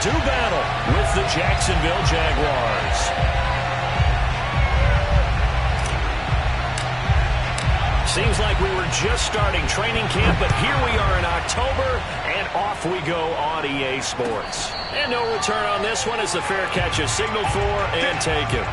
do battle with the Jacksonville Jaguars. Seems like we were just starting training camp, but here we are in October, and off we go on EA Sports. And no return on this one as the fair catch is signaled for and taken.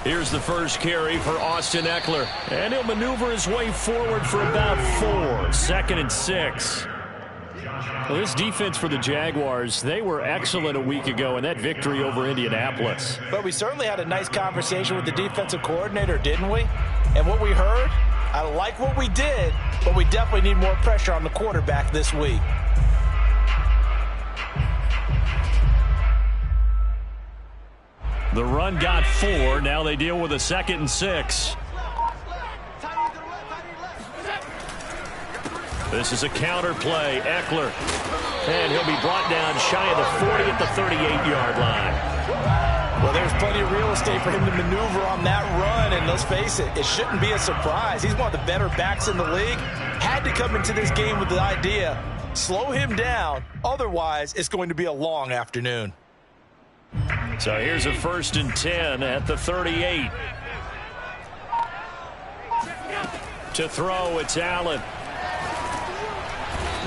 Here's the first carry for Austin Ekeler. And he'll maneuver his way forward for about 4. 2nd and 6. Well, this defense for the Jaguars, they were excellent a week ago in that victory over Indianapolis. But we certainly had a nice conversation with the defensive coordinator, didn't we? And what we heard, I like what we did, but we definitely need more pressure on the quarterback this week. The run got 4. Now they deal with a 2nd and 6. This is a counter play. Ekeler. And he'll be brought down shy of the 40 at the 38-yard line. Well, there's plenty of real estate for him to maneuver on that run. And let's face it, it shouldn't be a surprise. He's one of the better backs in the league. Had to come into this game with the idea, slow him down. Otherwise, it's going to be a long afternoon. So here's a 1st and 10 at the 38. To throw, it's Allen.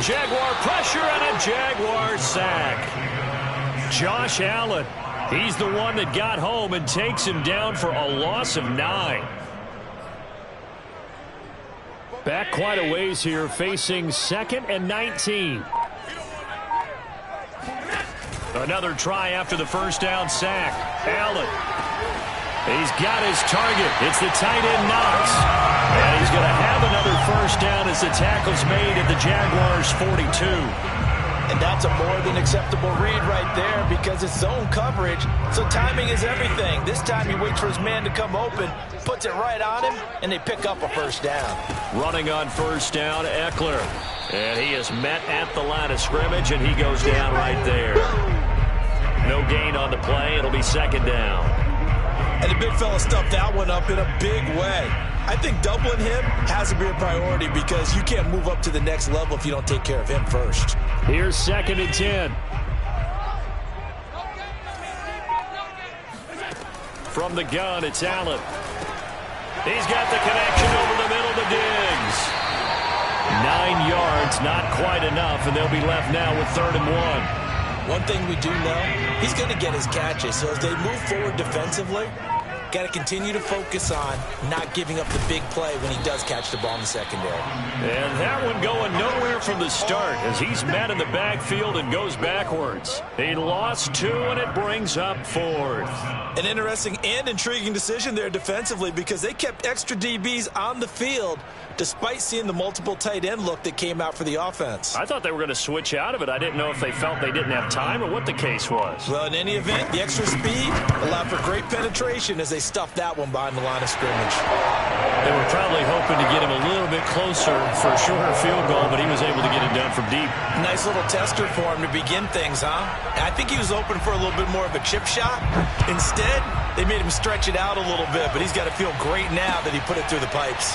Jaguar pressure and a Jaguar sack. Josh Allen, he's the one that got home and takes him down for a loss of 9. Back quite a ways here, facing 2nd and 19. Another try after the first down sack. Allen. He's got his target. It's the tight end Knox. And he's going to have another first down as the tackle's made at the Jaguars' 42. And that's a more than acceptable read right there because it's zone coverage, so timing is everything. This time he waits for his man to come open, puts it right on him, and they pick up a first down. Running on first down, Ekeler. And he is met at the line of scrimmage, and he goes down right there. No gain on the play. It'll be 2nd down. And the big fella stuffed that one up in a big way. I think doubling him has to be a priority because you can't move up to the next level if you don't take care of him first. Here's 2nd and 10. From the gun, it's Allen. He's got the connection over the middle to Diggs. 9 yards, not quite enough, and they'll be left now with 3rd and 1. One thing we do know, he's going to get his catches. So as they move forward defensively, got to continue to focus on not giving up the big play when he does catch the ball in the secondary. And that one going nowhere from the start as he's met in the backfield and goes backwards. He lost 2, and it brings up 4th. An interesting and intriguing decision there defensively because they kept extra DBs on the field despite seeing the multiple tight end look that came out for the offense. I thought they were going to switch out of it. I didn't know if they felt they didn't have time or what the case was. Well, in any event, the extra speed allowed for great penetration as they stuffed that one behind the line of scrimmage. They were probably hoping to get him a little bit closer for a shorter field goal, but he was able to get it done from deep. Nice little tester for him to begin things, huh? I think he was open for a little bit more of a chip shot. Instead, they made him stretch it out a little bit, but he's got to feel great now that he put it through the pipes.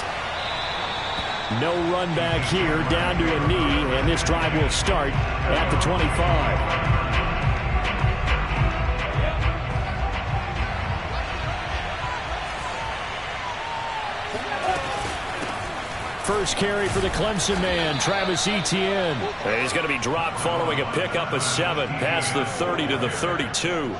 No run back here, down to a knee, and this drive will start at the 25. First carry for the Clemson man, Travis Etienne. He's going to be dropped following a pickup of 7 past the 30 to the 32.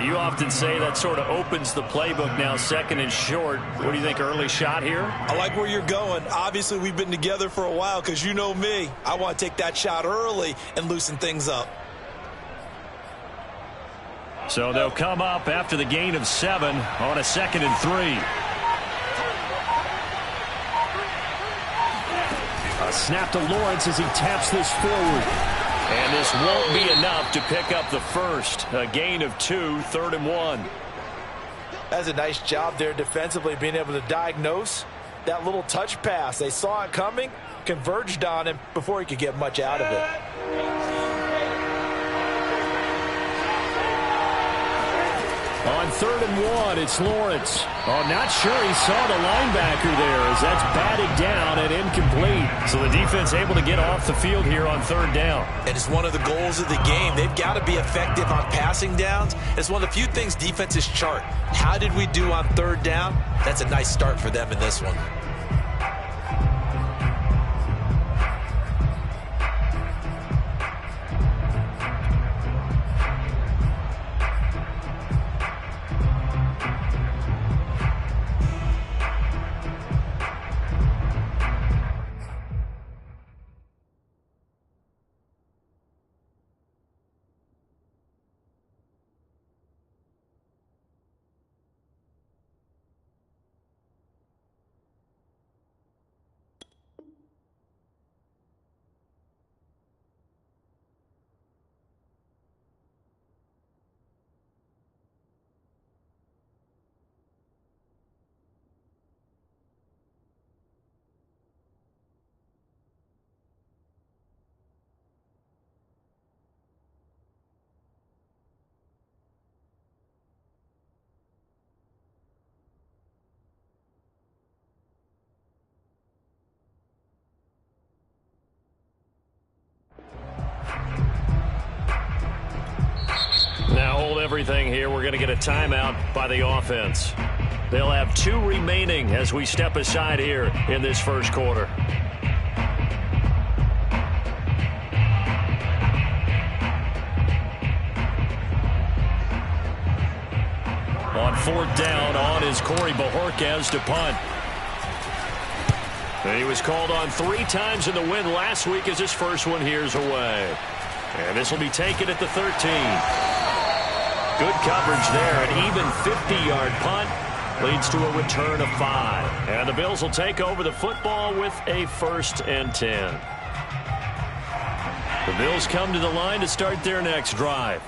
You often say that sort of opens the playbook now, 2nd and short. What do you think, early shot here? I like where you're going. Obviously, we've been together for a while because you know me. I want to take that shot early and loosen things up. So they'll come up after the gain of 7 on a 2nd and 3. A snap to Lawrence as he taps this forward. And this won't be enough to pick up the first. A gain of 2, 3rd and 1. That's a nice job there defensively, being able to diagnose that little touch pass. They saw it coming, converged on him before he could get much out of it. On 3rd and 1, it's Lawrence. Oh, not sure he saw the linebacker there as that's batted down and incomplete. So the defense able to get off the field here on 3rd down. And it's one of the goals of the game. They've got to be effective on passing downs. It's one of the few things defenses chart. How did we do on 3rd down? That's a nice start for them in this one. Now hold everything here. We're going to get a timeout by the offense. They'll have 2 remaining as we step aside here in this first quarter. On 4th down, on is Corey Bojorquez to punt. And he was called on 3 times in the win last week as his first one here's away. And this will be taken at the 13. Good coverage there. An even 50-yard punt leads to a return of 5. And the Bills will take over the football with a 1st and 10. The Bills come to the line to start their next drive.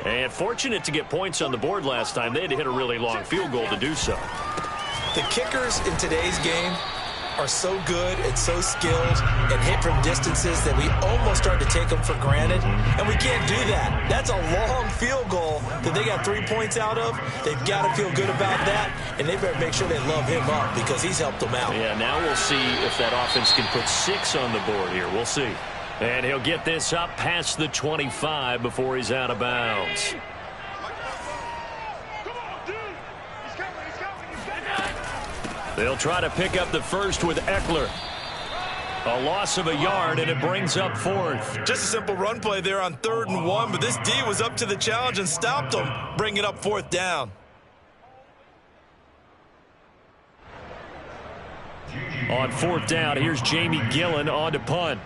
And fortunate to get points on the board last time. They had to hit a really long field goal to do so. The kickers in today's game are so good and so skilled and hit from distances that we almost start to take them for granted, and we can't do that. That's a long field goal that they got 3 points out of. They've got to feel good about that, and they better make sure they love him up because he's helped them out. Yeah, now we'll see if that offense can put 6 on the board here. We'll see. And he'll get this up past the 25 before he's out of bounds. They'll try to pick up the first with Eckler. A loss of a yard, and it brings up 4th. Just a simple run play there on 3rd and 1, but this D was up to the challenge and stopped them, bringing up 4th down. On 4th down, here's Jamie Gillen on to punt.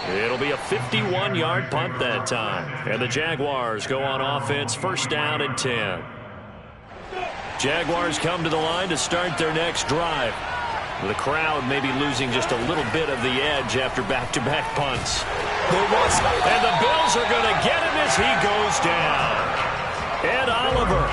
It'll be a 51-yard punt that time. And the Jaguars go on offense, 1st down and 10. Jaguars come to the line to start their next drive. The crowd may be losing just a little bit of the edge after back-to-back punts. And the Bills are going to get him as he goes down. Ed Oliver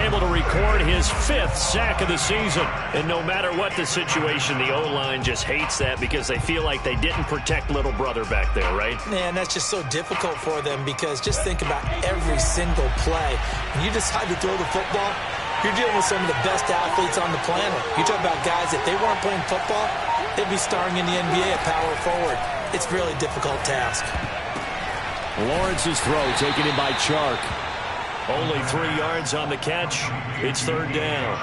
able to record his 5th sack of the season. And no matter what the situation, the O-line just hates that because they feel like they didn't protect little brother back there, right? Man, that's just so difficult for them because just think about every single play. When you decide to throw the football, you're dealing with some of the best athletes on the planet. You talk about guys, if they weren't playing football, they'd be starring in the NBA at power forward. It's a really difficult task. Lawrence's throw taken in by Chark. Only 3 yards on the catch. It's 3rd down.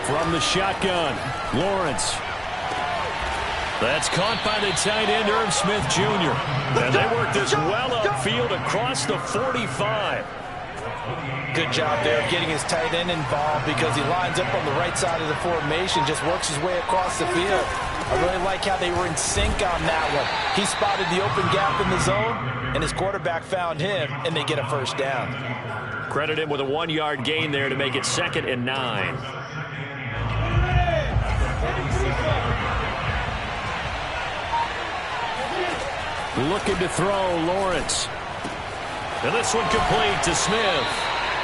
From the shotgun, Lawrence. That's caught by the tight end, Irv Smith Jr. And they work this well upfield across the 45. Good job there getting his tight end involved because he lines up on the right side of the formation, just works his way across the field. I really like how they were in sync on that one. He spotted the open gap in the zone. and his quarterback found him, and they get a first down. Credit him with a 1-yard gain there to make it 2nd and 9. Looking to throw, Lawrence. And this one complete to Smith.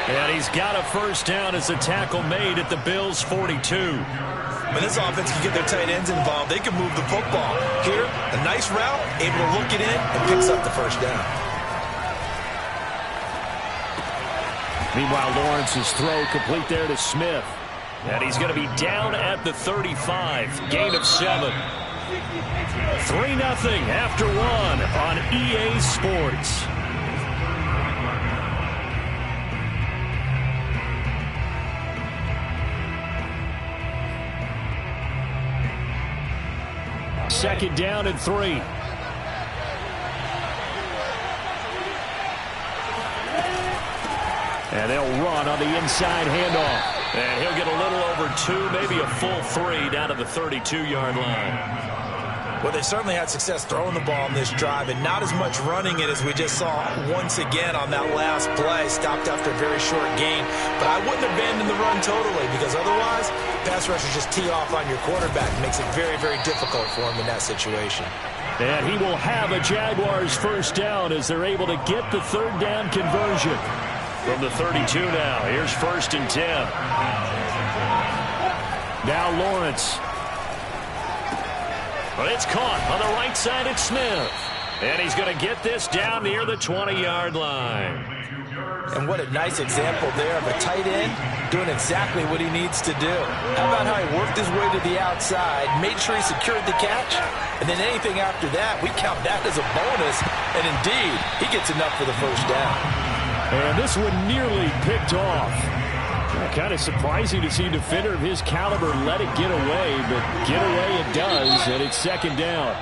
And he's got a first down as the tackle made at the Bills' 42. When this offense can get their tight ends involved, they can move the football. Here, a nice route, able to look it in, and picks up the first down. Meanwhile, Lawrence's throw complete there to Smith. And he's going to be down at the 35. Gain of 7. 3-0 after 1 on EA Sports. Second down and 3. And they'll run on the inside handoff. And he'll get a little over 2, maybe a full 3 down to the 32-yard line. Well, they certainly had success throwing the ball in this drive, and not as much running it as we just saw once again on that last play. Stopped after a very short gain. But I wouldn't abandon the run totally, because otherwise, pass rushers just tee off on your quarterback. It makes it very, very difficult for him in that situation. And he will have a Jaguars first down as they're able to get the third down conversion. From the 32 now, here's 1st and 10. Now Lawrence. But it's caught on the right side at Smith. And he's going to get this down near the 20-yard line. And what a nice example there of a tight end doing exactly what he needs to do. How about how he worked his way to the outside, made sure he secured the catch, and then anything after that, we count that as a bonus. And indeed, he gets enough for the first down. And this one nearly picked off. Kind of surprising to see a defender of his caliber let it get away, but get away it does, and it's 2nd down.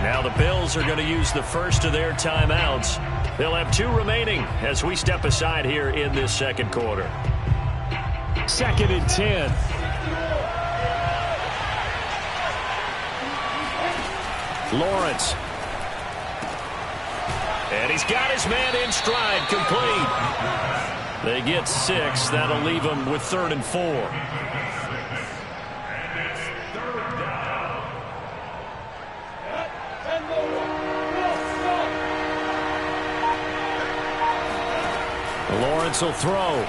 Now the Bills are going to use the first of their timeouts. They'll have 2 remaining as we step aside here in this second quarter. 2nd and 10. Lawrence. And he's got his man in stride, complete. They get 6. That'll leave them with 3rd and 4. Lawrence will throw.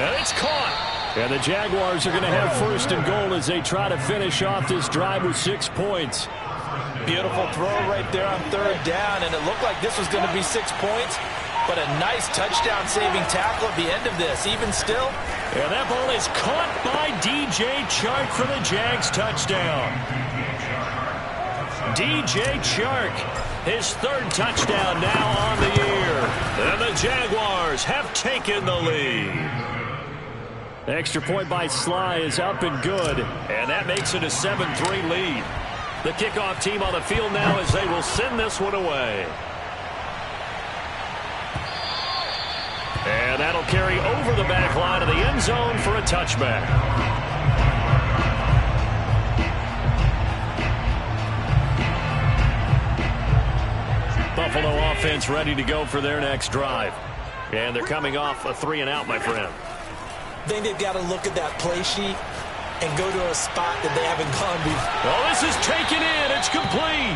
And it's caught. And the Jaguars are going to have 1st and goal as they try to finish off this drive with 6 points. Beautiful throw right there on 3rd down, and it looked like this was going to be 6 points. But a nice touchdown-saving tackle at the end of this, even still. And that ball is caught by DJ Chark for the Jags touchdown. DJ Chark, his 3rd touchdown now on the year. And the Jaguars have taken the lead. The extra point by Sly is up and good. And that makes it a 7-3 lead. The kickoff team on the field now as they will send this one away. And that'll carry over the back line of the end zone for a touchback. Buffalo offense ready to go for their next drive. And they're coming off a 3-and-out, my friend. I think they've got to look at that play sheet and go to a spot that they haven't gone before. Oh, this is taken in. It's complete.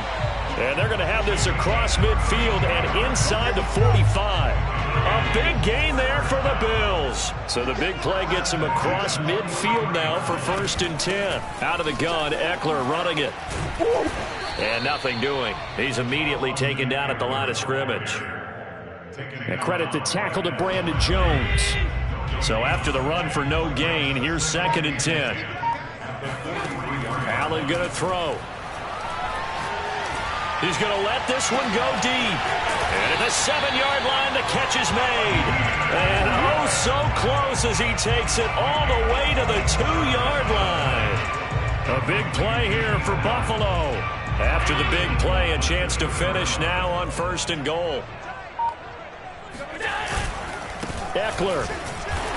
And they're going to have this across midfield and inside the 45. A big gain there for the Bills. So the big play gets him across midfield now for 1st and 10. Out of the gun, Eckler running it. And nothing doing. He's immediately taken down at the line of scrimmage. And credit the tackle to Brandon Jones. So after the run for no gain, here's 2nd and 10. Allen going to throw. He's going to let this one go deep. And at the 7-yard line, the catch is made. And oh, so close as he takes it all the way to the 2-yard line. A big play here for Buffalo. After the big play, a chance to finish now on 1st and goal. Eckler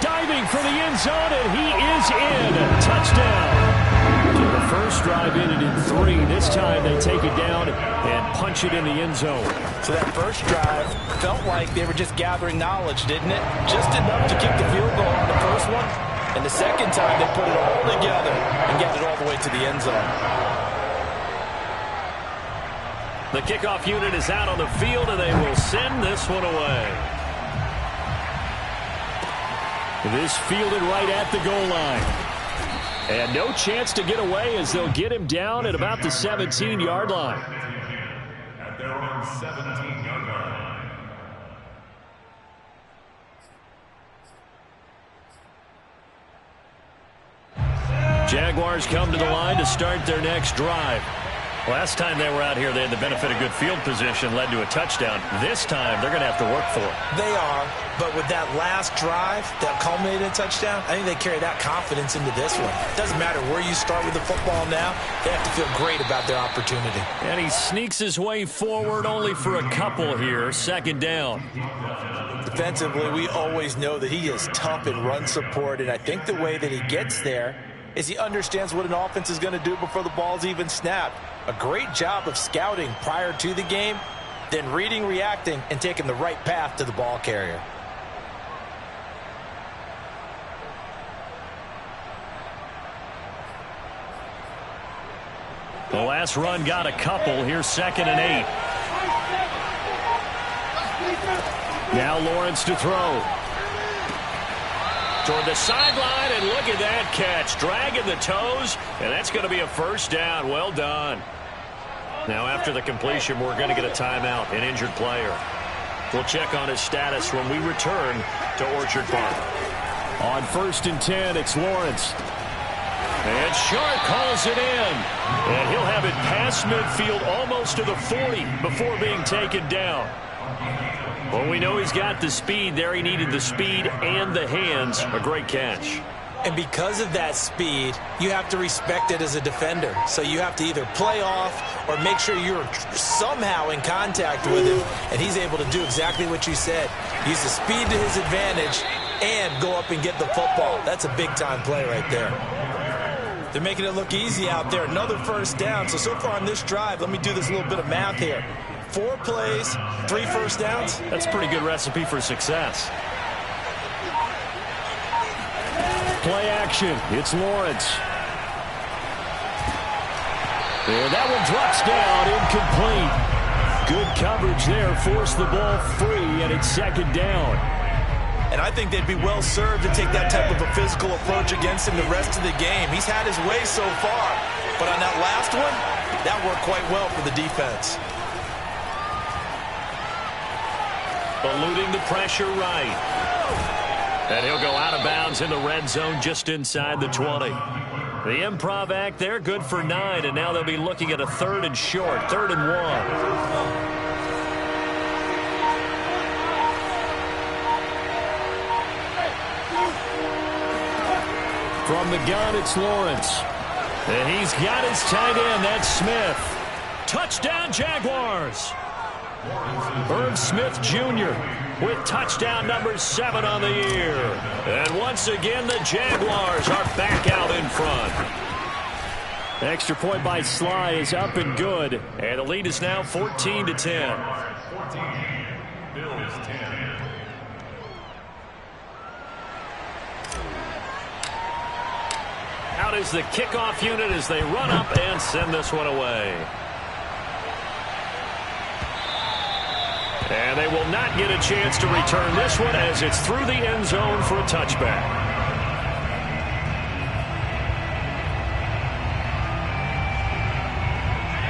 diving for the end zone, and he is in. Touchdown to the first drive ended in 3. This time they take it down and punch it in the end zone. So that first drive felt like they were just gathering knowledge, didn't it? Just enough to kick the field goal on the first one. And the second time they put it all together and got it all the way to the end zone. The kickoff unit is out on the field, and they will send this one away. This fielded right at the goal line. And no chance to get away as they'll get him down at about the 17-yard line. At their own 17-yard line. Jaguars come to the line to start their next drive. Last time they were out here, they had the benefit of good field position, led to a touchdown. This time, they're going to have to work for it. They are, but with that last drive that culminated in a touchdown, I think they carry that confidence into this one. It doesn't matter where you start with the football now. They have to feel great about their opportunity. And he sneaks his way forward only for a couple here. Second down. Defensively, we always know that he is tough in run support, and I think the way that he gets there is he understands what an offense is going to do before the ball's even snapped. A great job of scouting prior to the game, then reading, reacting, and taking the right path to the ball carrier. The last run got a couple. Here's 2nd and 8. Now Lawrence to throw. Toward the sideline, and look at that catch. Dragging the toes, and that's going to be a first down. Well done. Now, after the completion, we're going to get a timeout, an injured player. We'll check on his status when we return to Orchard Park. On 1st and 10, it's Lawrence. And Sharp calls it in. And he'll have it past midfield almost to the 40 before being taken down. Well, we know he's got the speed there. He needed the speed and the hands. A great catch. And because of that speed, you have to respect it as a defender. So you have to either play off or make sure you're somehow in contact with him. And he's able to do exactly what you said. Use the speed to his advantage and go up and get the football. That's a big-time play right there. They're making it look easy out there. Another first down. So far on this drive, let me do this little bit of math here. 4 plays, 3 first downs. That's a pretty good recipe for success. Play action. It's Lawrence. And that one drops down, incomplete. Good coverage there. Forced the ball free, and it's 2nd down. And I think they'd be well served to take that type of a physical approach against him the rest of the game. He's had his way so far. But on that last one, that worked quite well for the defense. Eluding the pressure right. And he'll go out of bounds in the red zone just inside the 20. The improv act there, good for 9, and now they'll be looking at a 3rd and short, 3rd and 1. From the gun, it's Lawrence. And he's got his tight end, that's Smith. Touchdown, Jaguars! Irv Smith Jr. with touchdown number 7 on the year. And once again, the Jaguars are back out in front. Extra point by Sly is up and good. And the lead is now 14-10. 14, Bills 10. Out is the kickoff unit as they run up and send this one away. And they will not get a chance to return this one as it's through the end zone for a touchback.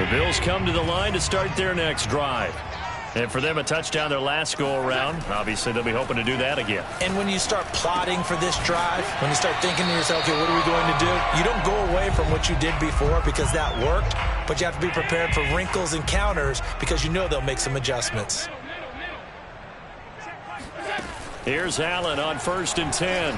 The Bills come to the line to start their next drive. And for them, a touchdown their last go-around. Obviously, they'll be hoping to do that again. And when you start plotting for this drive, when you start thinking to yourself, okay, what are we going to do? You don't go away from what you did before because that worked, but you have to be prepared for wrinkles and counters because you know they'll make some adjustments. Here's Allen on 1st and 10.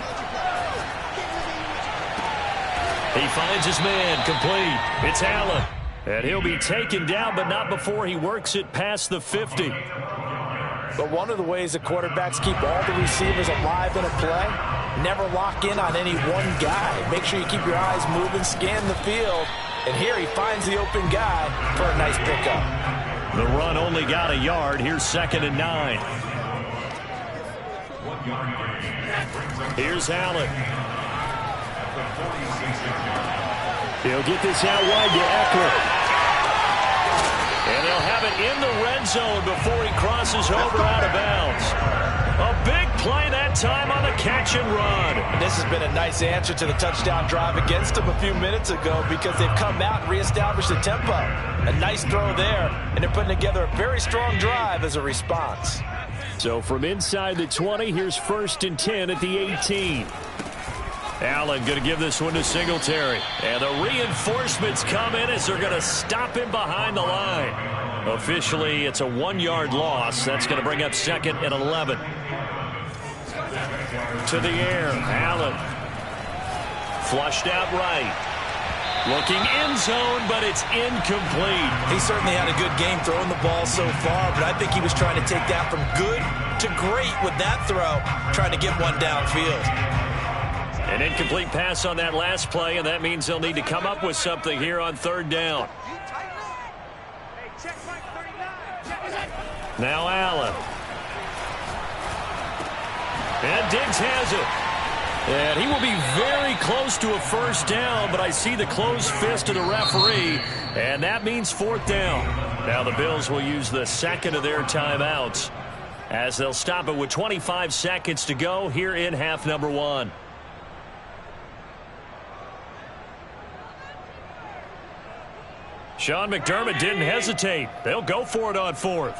He finds his man, complete. It's Allen. And he'll be taken down, but not before he works it past the 50. But one of the ways that quarterbacks keep all the receivers alive in a play, never lock in on any one guy. Make sure you keep your eyes moving, scan the field, And here he finds the open guy for a nice pickup. The run only got a yard. Here's 2nd and 9. Here's Allen. He'll get this out wide to Eckler. And they'll have it in the red zone before he crosses over out of bounds. A big play that time on the catch and run. And this has been a nice answer to the touchdown drive against them a few minutes ago because they've come out and reestablished the tempo. A nice throw there, and they're putting together a very strong drive as a response. So from inside the 20, here's 1st and 10 at the 18. Allen going to give this one to Singletary. And the reinforcements come in as they're going to stop him behind the line. Officially, it's a 1-yard loss. That's going to bring up 2nd and 11. To the air, Allen. Flushed out right. Looking end zone, but it's incomplete. He certainly had a good game throwing the ball so far, but I think he was trying to take that from good to great with that throw, trying to get one downfield. An incomplete pass on that last play, and that means they'll need to come up with something here on 3rd down. Now Allen. And Diggs has it. And he will be very close to a 1st down, but I see the closed fist of the referee, and that means 4th down. Now the Bills will use the 2nd of their timeouts as they'll stop it with 25 seconds to go here in half number 1. Sean McDermott didn't hesitate. They'll go for it on 4th.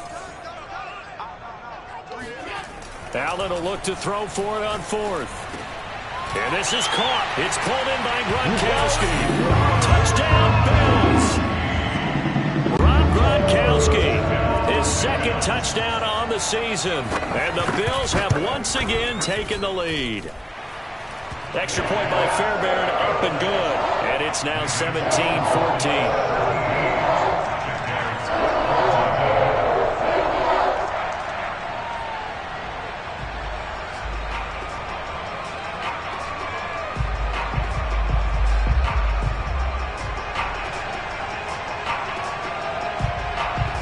Allen will look to throw for it on 4th. And this is caught. It's pulled in by Gronkowski. Touchdown, Bills. Rob Gronkowski, his 2nd touchdown on the season. And the Bills have once again taken the lead. Extra point by Fairbairn, up and good. And it's now 17-14.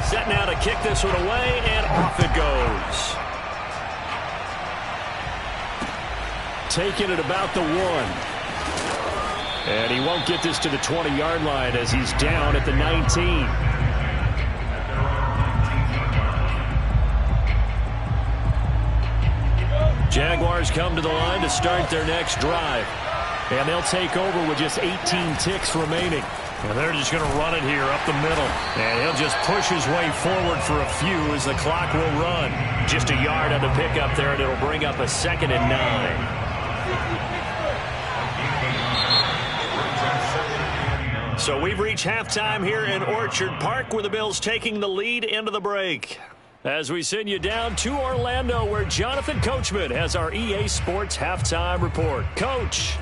Set now to kick this one away, and off it goes. Taking it about the 1. And he won't get this to the 20-yard line as he's down at the 19. Jaguars come to the line to start their next drive. And they'll take over with just 18 ticks remaining. And they're just going to run it here up the middle. And he'll just push his way forward for a few as the clock will run. Just a yard on the pickup there, and it'll bring up a 2nd and 9. So we've reached halftime here in Orchard Park, where the Bills taking the lead into the break. As we send you down to Orlando, where Jonathan Coachman has our EA Sports halftime report. Coach.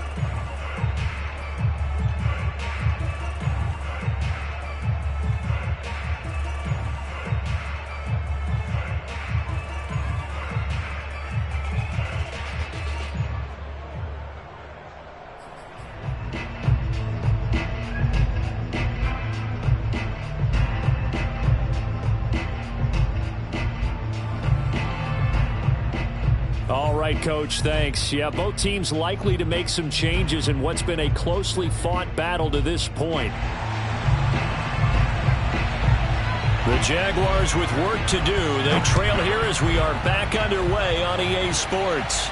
All right, Coach, thanks. Yeah, both teams likely to make some changes in what's been a closely fought battle to this point. The Jaguars with work to do. They trail here as we are back underway on EA Sports.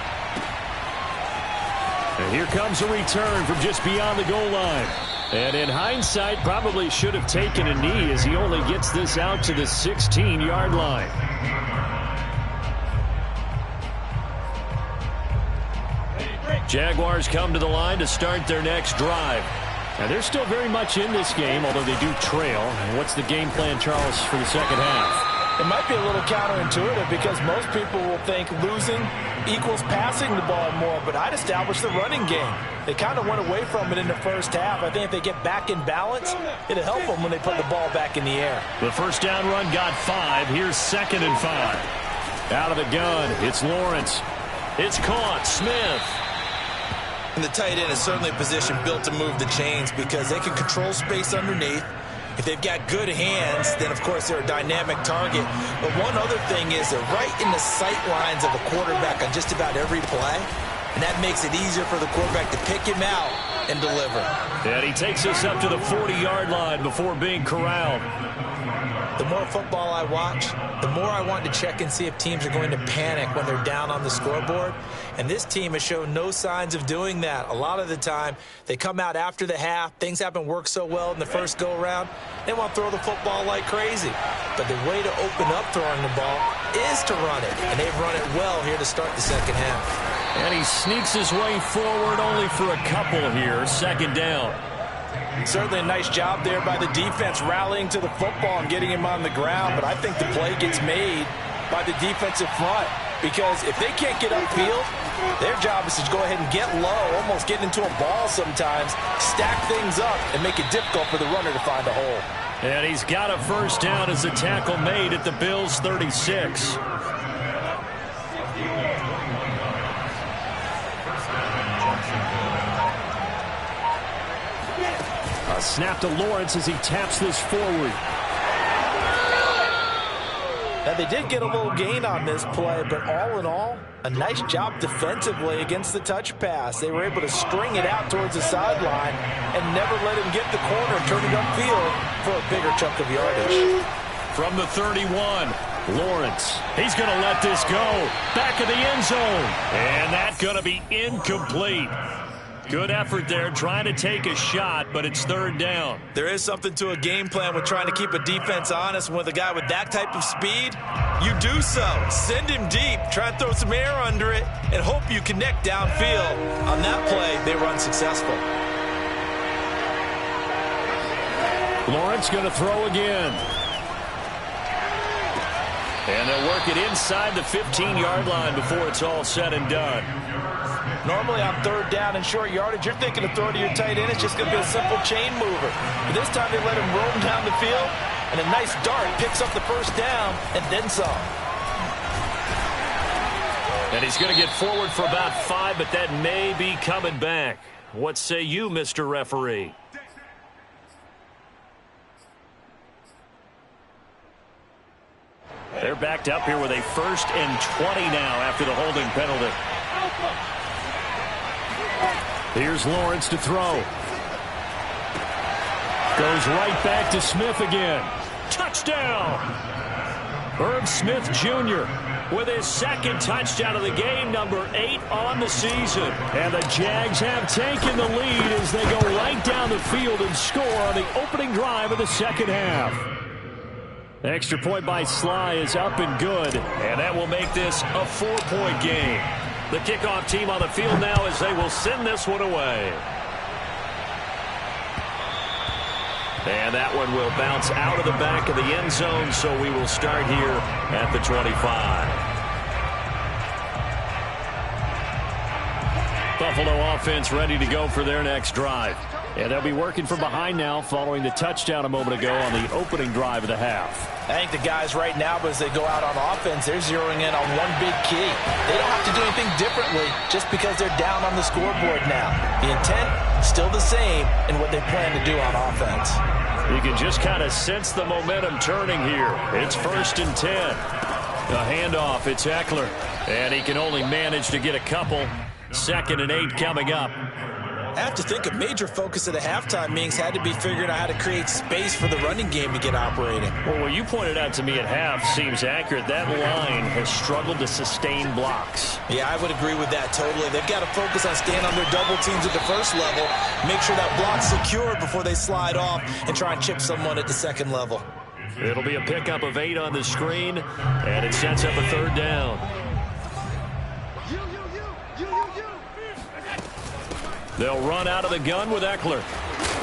And here comes a return from just beyond the goal line. And in hindsight, probably should have taken a knee as he only gets this out to the 16-yard line. Jaguars come to the line to start their next drive. Now, they're still very much in this game, although they do trail. And what's the game plan, Charles, for the second half? It might be a little counterintuitive because most people will think losing equals passing the ball more, but I'd establish the running game. They kind of went away from it in the first half. I think if they get back in balance, it'll help them when they put the ball back in the air. The first down run got 5. Here's 2nd and 5. Out of the gun, it's Lawrence. It's caught. Smith. And the tight end is certainly a position built to move the chains because they can control space underneath. If they've got good hands, then, of course, they're a dynamic target. But one other thing is they're right in the sight lines of a quarterback on just about every play. And that makes it easier for the quarterback to pick him out and deliver. And he takes us up to the 40-yard line before being corralled. The more football I watch, the more I want to check and see if teams are going to panic when they're down on the scoreboard. And this team has shown no signs of doing that. A lot of the time, they come out after the half. Things haven't worked so well in the first go-around. They want to throw the football like crazy. But the way to open up throwing the ball is to run it. And they've run it well here to start the second half. And he sneaks his way forward only for a couple here. Second down. Certainly a nice job there by the defense rallying to the football and getting him on the ground. But I think the play gets made by the defensive front. Because if they can't get upfield, their job is to go ahead and get low, almost get into a ball sometimes, stack things up, and make it difficult for the runner to find a hole. And he's got a first down as the tackle made at the Bills' 36. A snap to Lawrence as he taps this forward. Now, they did get a little gain on this play, but all in all, a nice job defensively against the touch pass. They were able to string it out towards the sideline and never let him get the corner and turn it upfield for a bigger chunk of yardage. From the 31, Lawrence. He's going to let this go. Back of the end zone. And that's going to be incomplete. Good effort there, trying to take a shot, but it's third down. There is something to a game plan with trying to keep a defense honest. With a guy with that type of speed, you do so. Send him deep, try and throw some air under it, and hope you connect downfield. On that play, they were unsuccessful. Lawrence going to throw again. And they'll work it inside the 15-yard line before it's all said and done. Normally on third down and short yardage, you're thinking of throwing to your tight end. It's just going to be a simple chain mover. But this time they let him roam down the field, and a nice dart picks up the first down and then some. And he's going to get forward for about 5, but that may be coming back. What say you, Mr. Referee? They're backed up here with a 1st and 20 now after the holding penalty. Here's Lawrence to throw. Goes right back to Smith again. Touchdown! Herb Smith Jr. with his second touchdown of the game, number 8 on the season. And the Jags have taken the lead as they go right down the field and score on the opening drive of the second half. Extra point by Sly is up and good, and that will make this a 4-point game. The kickoff team on the field now as they will send this one away. And that one will bounce out of the back of the end zone, so we will start here at the 25. Buffalo offense ready to go for their next drive. And they'll be working from behind now following the touchdown a moment ago on the opening drive of the half. I think the guys right now, as they go out on offense, they're zeroing in on one big key. They don't have to do anything differently just because they're down on the scoreboard now. The intent, still the same in what they plan to do on offense. You can just kind of sense the momentum turning here. It's 1st and 10. A handoff, it's Eckler. And he can only manage to get a couple. 2nd and 8 coming up. I have to think a major focus of the halftime meetings had to be figuring out how to create space for the running game to get operating. Well, what you pointed out to me at half seems accurate. That line has struggled to sustain blocks. Yeah, I would agree with that totally. They've got to focus on staying on their double teams at the first level, make sure that block's secured before they slide off and try and chip someone at the second level. It'll be a pickup of 8 on the screen, and it sets up a third down. They'll run out of the gun with Eckler.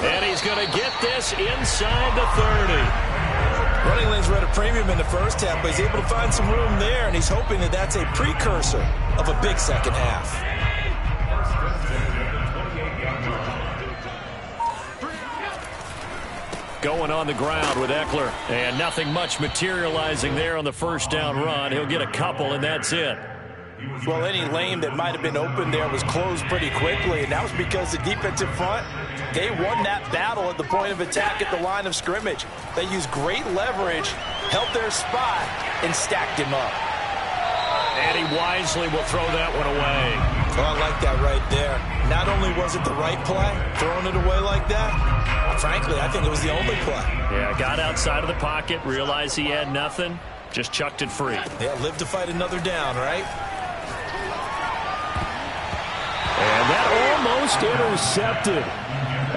And he's going to get this inside the 30. Running lanes were at a premium in the first half, but he's able to find some room there, and he's hoping that that's a precursor of a big second half. Going on the ground with Eckler. And nothing much materializing there on the first down run. He'll get a couple, and that's it. Well, any lane that might have been open there was closed pretty quickly, and that was because the defensive front, they won that battle at the point of attack at the line of scrimmage. They used great leverage, held their spot, and stacked him up. And he wisely will throw that one away. Well, I like that right there. Not only was it the right play, throwing it away like that, frankly, I think it was the only play. Yeah, got outside of the pocket, realized he had nothing, just chucked it free. Yeah, live to fight another down, right? And that almost intercepted.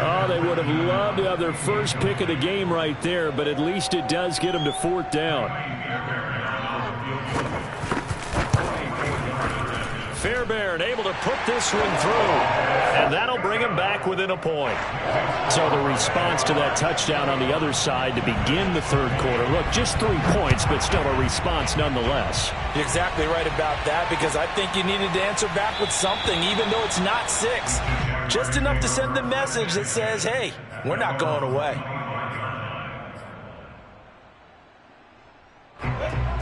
Oh, they would have loved to have their first pick of the game right there, but at least it does get them to 4th down. Fairbairn able to put this one through, and that'll bring him back within a point. So the response to that touchdown on the other side to begin the 3rd quarter. Look, just 3 points, but still a response nonetheless. You're exactly right about that, because I think you needed to answer back with something, even though it's not 6. Just enough to send the message that says, hey, we're not going away.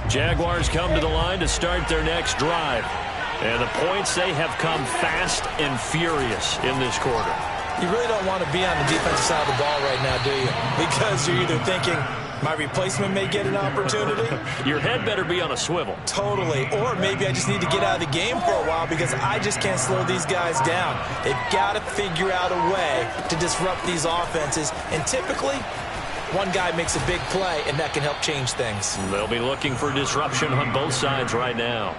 Jaguars come to the line to start their next drive. And the points, they have come fast and furious in this quarter. You really don't want to be on the defensive side of the ball right now, do you? Because you're either thinking, my replacement may get an opportunity. Your head better be on a swivel. Totally. Or maybe I just need to get out of the game for a while because I just can't slow these guys down. They've got to figure out a way to disrupt these offenses. And typically, one guy makes a big play, and that can help change things. They'll be looking for disruption on both sides right now.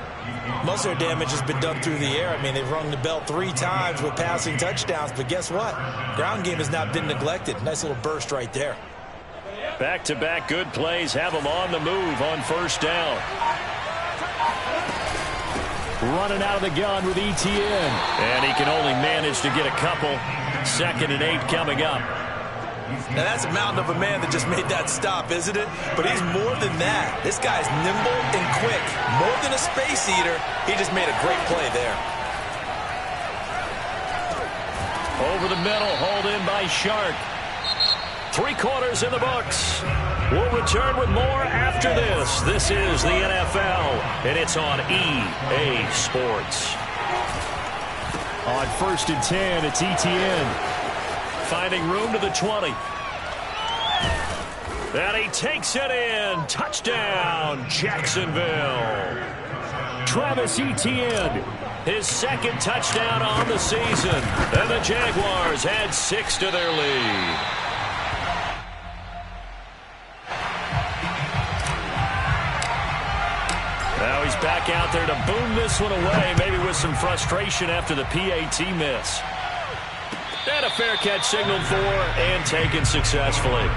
Most of their damage has been done through the air. I mean, they've rung the bell 3 times with passing touchdowns, but guess what? Ground game has not been neglected. Nice little burst right there. Back-to-back good plays have them on the move on 1st down. Running out of the gun with Etienne. And he can only manage to get a couple. 2nd and 8 coming up. Now, that's a mountain of a man that just made that stop, isn't it? But he's more than that. This guy's nimble and quick. More than a space eater, he just made a great play there. Over the middle, hauled in by Shark. 3 quarters in the books. We'll return with more after this. This is the NFL, and it's on EA Sports. On 1st and 10, it's Etienne. Finding room to the 20. And he takes it in. Touchdown, Jacksonville. Travis Etienne, his 2nd touchdown on the season. And the Jaguars add 6 to their lead. Now he's back out there to boom this one away, maybe with some frustration after the PAT miss. And a fair catch signaled for and taken successfully.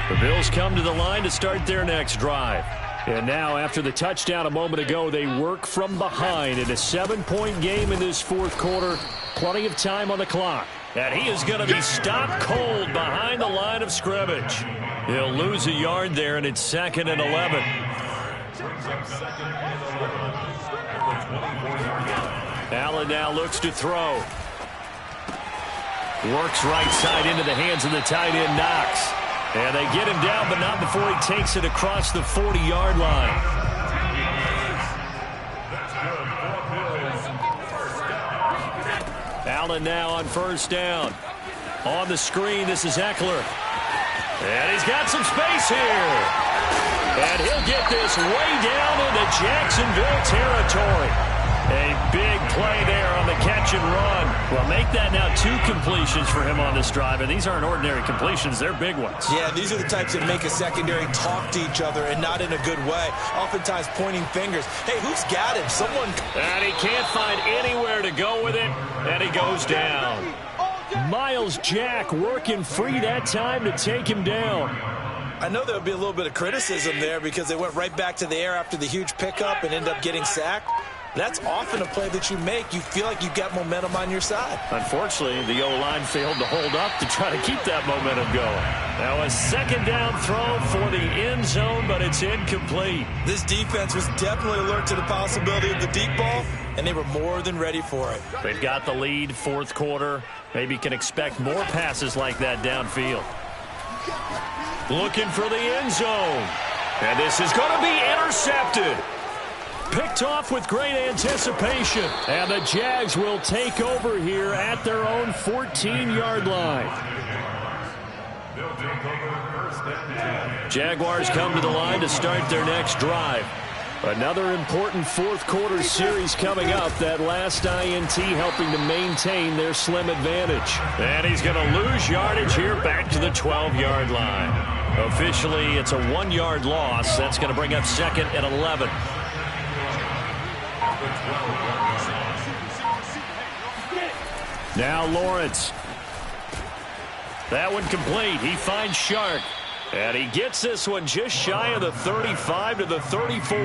The Bills come to the line to start their next drive. And now, after the touchdown a moment ago, they work from behind in a 7-point game in this 4th quarter. Plenty of time on the clock. And he is going to be stopped cold behind the line of scrimmage. He'll lose a yard there, and it's 2nd and 11. Allen now looks to throw. Works right side into the hands of the tight end, Knox. And they get him down, but not before he takes it across the 40-yard line. Allen now on 1st down. On the screen, this is Eckler. And he's got some space here. And he'll get this way down into Jacksonville territory. A big play there on the catch and run. Well, make that now 2 completions for him on this drive. And these aren't ordinary completions. They're big ones. Yeah, these are the types that make a secondary talk to each other and not in a good way. Oftentimes pointing fingers. Hey, who's got him? Someone. And he can't find anywhere to go with it. And he goes down. Miles Jack working free that time to take him down. I know there would be a little bit of criticism there because they went right back to the air after the huge pickup and ended up getting sacked. That's often a play that you make. You feel like you've got momentum on your side. Unfortunately, the O-line failed to hold up to try to keep that momentum going. Now a 2nd down throw for the end zone, but it's incomplete. This defense was definitely alert to the possibility of the deep ball, and they were more than ready for it. They've got the lead, 4th quarter. Maybe can expect more passes like that downfield. Looking for the end zone. And this is going to be intercepted. Picked off with great anticipation. And the Jags will take over here at their own 14-yard line. Jaguars come to the line to start their next drive. Another important fourth-quarter series coming up. That last INT helping to maintain their slim advantage. And he's going to lose yardage here back to the 12-yard line. Officially, it's a 1-yard loss. That's going to bring up second and 11. Now Lawrence. That one complete. He finds Shark. And he gets this one just shy of the 35 to the 34.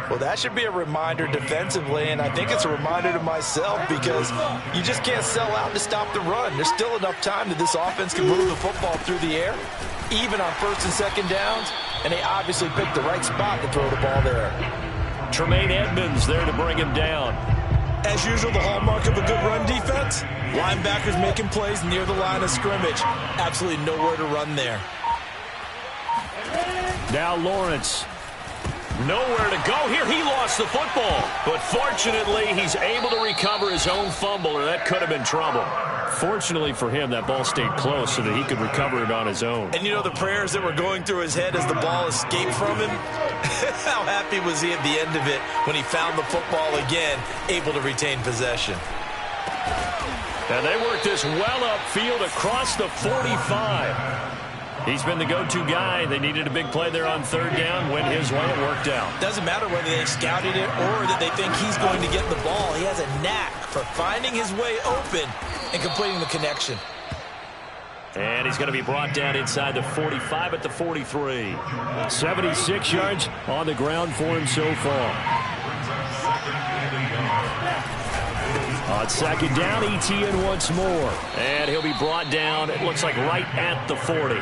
Well, that should be a reminder defensively, and I think it's a reminder to myself because you just can't sell out to stop the run. There's still enough time that this offense can move the football through the air, even on first and second downs, and they obviously picked the right spot to throw the ball there. Tremaine Edmonds there to bring him down. As usual, the hallmark of a good run defense, linebackers making plays near the line of scrimmage. Absolutely nowhere to run there. Now Lawrence. Nowhere to go here. He lost the football. But fortunately, he's able to recover his own fumble, or that could have been trouble. Fortunately for him, that ball stayed close so that he could recover it on his own. And you know the prayers that were going through his head as the ball escaped from him? How happy was he at the end of it when he found the football again, able to retain possession? And they worked this well upfield across the 45. He's been the go-to guy. They needed a big play there on third down. Went his way. It worked out. Doesn't matter whether they scouted it or that they think he's going to get the ball. He has a knack for finding his way open and completing the connection. And he's going to be brought down inside the 45 at the 43. 76 yards on the ground for him so far. On second down, ETN once more. And he'll be brought down, it looks like, right at the 40.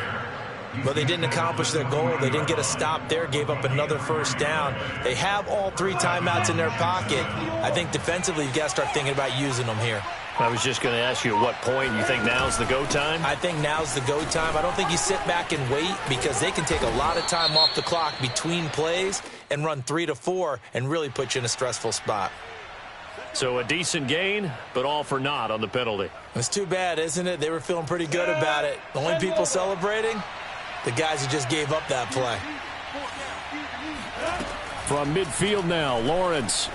But they didn't accomplish their goal. They didn't get a stop there, gave up another first down. They have all three timeouts in their pocket. I think defensively, you've got to start thinking about using them here. I was just going to ask you at what point you think now's the go time? I think now's the go time. I don't think you sit back and wait because they can take a lot of time off the clock between plays and run 3 to 4 and really put you in a stressful spot. So a decent gain, but all for naught on the penalty. It's too bad, isn't it? They were feeling pretty good about it. The only people celebrating, the guys who just gave up that play. From midfield now, Lawrence.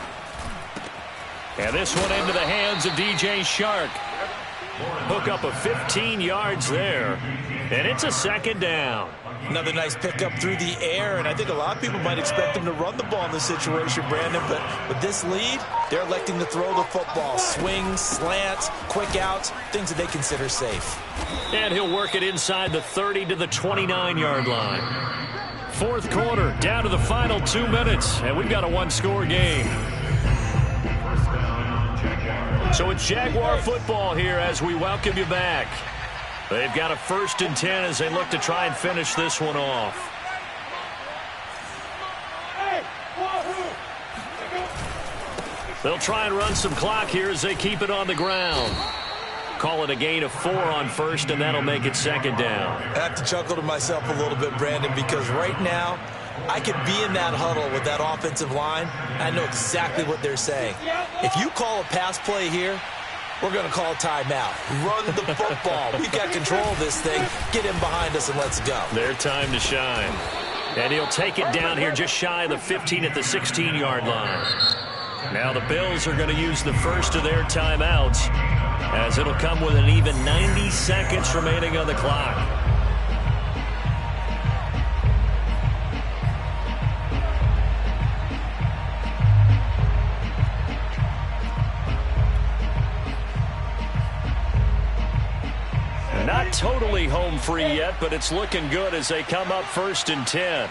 And this one into the hands of DJ Shark. Hook up of 15 yards there. And it's a second down. Another nice pickup through the air, and I think a lot of people might expect them to run the ball in this situation, Brandon, but with this lead, they're electing to throw the football. Swings, slants, quick outs, things that they consider safe. And he'll work it inside the 30 to the 29-yard line. Fourth quarter, down to the final 2 minutes, and we've got a one-score game. So it's Jaguar football here as we welcome you back. They've got a 1st and 10 as they look to try and finish this one off. They'll try and run some clock here as they keep it on the ground. Call it a gain of 4 on first, and that'll make it second down. I have to chuckle to myself a little bit, Brandon, because right now I could be in that huddle with that offensive line. I know exactly what they're saying. If you call a pass play here, we're going to call a timeout. Run the football. We've got control of this thing. Get him behind us and let's go. Their time to shine. And he'll take it down here just shy of the 15 at the 16-yard line. Now the Bills are going to use the first of their timeouts as it'll come with an even 90 seconds remaining on the clock. Not totally home free yet, but it's looking good as they come up 1st and 10.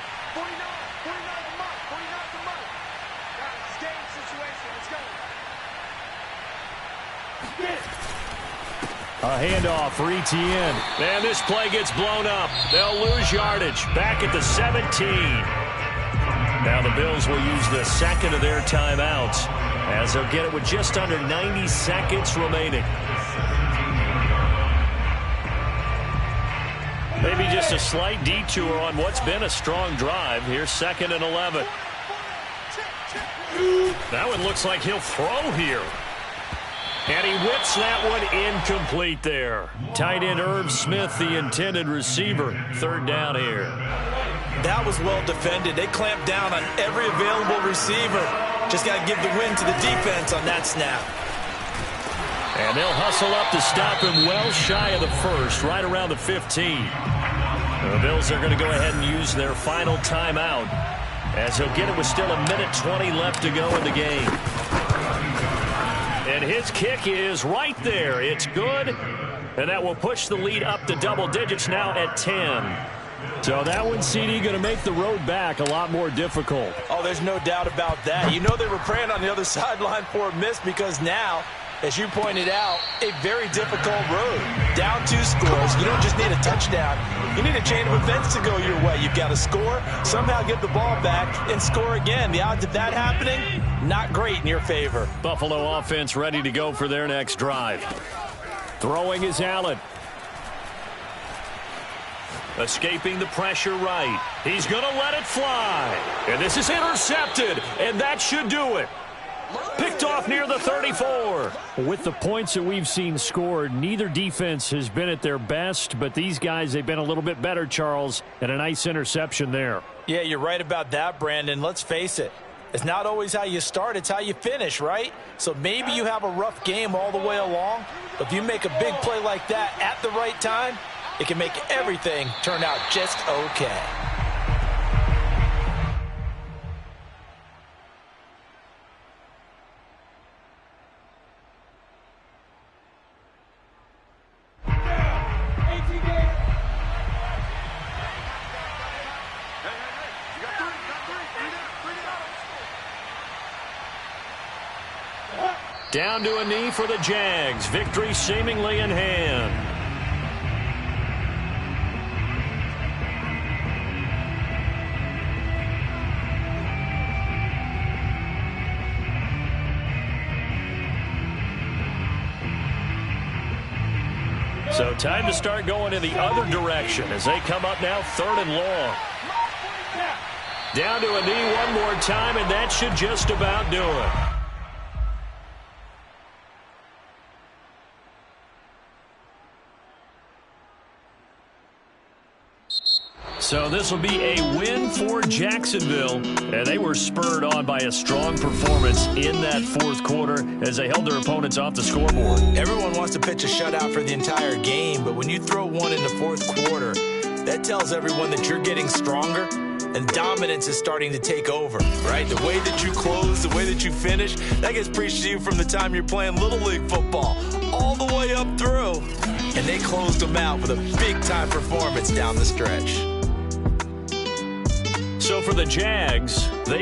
A handoff for ETN. And this play gets blown up. They'll lose yardage. Back at the 17. Now the Bills will use the second of their timeouts as they'll get it with just under 90 seconds remaining. Maybe just a slight detour on what's been a strong drive. Here's 2nd and 11. That one looks like he'll throw here. And he whips that one incomplete there. Tight end Irv Smith, the intended receiver. 3rd down here. That was well defended. They clamped down on every available receiver. Just got to give the win to the defense on that snap. And they'll hustle up to stop him well shy of the first, right around the 15. The Bills are going to go ahead and use their final timeout, as he'll get it with still 1:20 left to go in the game. And his kick is right there. It's good, and that will push the lead up to double digits now at 10. So that one, CD, going to make the road back a lot more difficult. Oh, there's no doubt about that. You know they were praying on the other sideline for a miss, because now, as you pointed out, a very difficult road. Down 2 scores. You don't just need a touchdown. You need a chain of events to go your way. You've got to score, somehow get the ball back, and score again. The odds of that happening, not great in your favor. Buffalo offense ready to go for their next drive. Throwing is Allen. Escaping the pressure right. He's going to let it fly. And this is intercepted, and that should do it. Picked off near the 34. With the points that we've seen scored, neither defense has been at their best, but these guys, they've been a little bit better, Charles, and a nice interception there. Yeah, you're right about that, Brandon. Let's face it. It's not always how you start, it's how you finish, right? So maybe you have a rough game all the way along, but if you make a big play like that at the right time, it can make everything turn out just okay. Down to a knee for the Jags. Victory seemingly in hand. So time to start going in the other direction as they come up now 3rd and long. Down to a knee one more time, and that should just about do it. So this will be a win for Jacksonville, and they were spurred on by a strong performance in that 4th quarter as they held their opponents off the scoreboard. Everyone wants to pitch a shutout for the entire game, but when you throw one in the 4th quarter, that tells everyone that you're getting stronger and dominance is starting to take over, right? The way that you close, the way that you finish, that gets preached to you from the time you're playing Little League football all the way up through. And they closed them out with a big-time performance down the stretch. So for the Jags,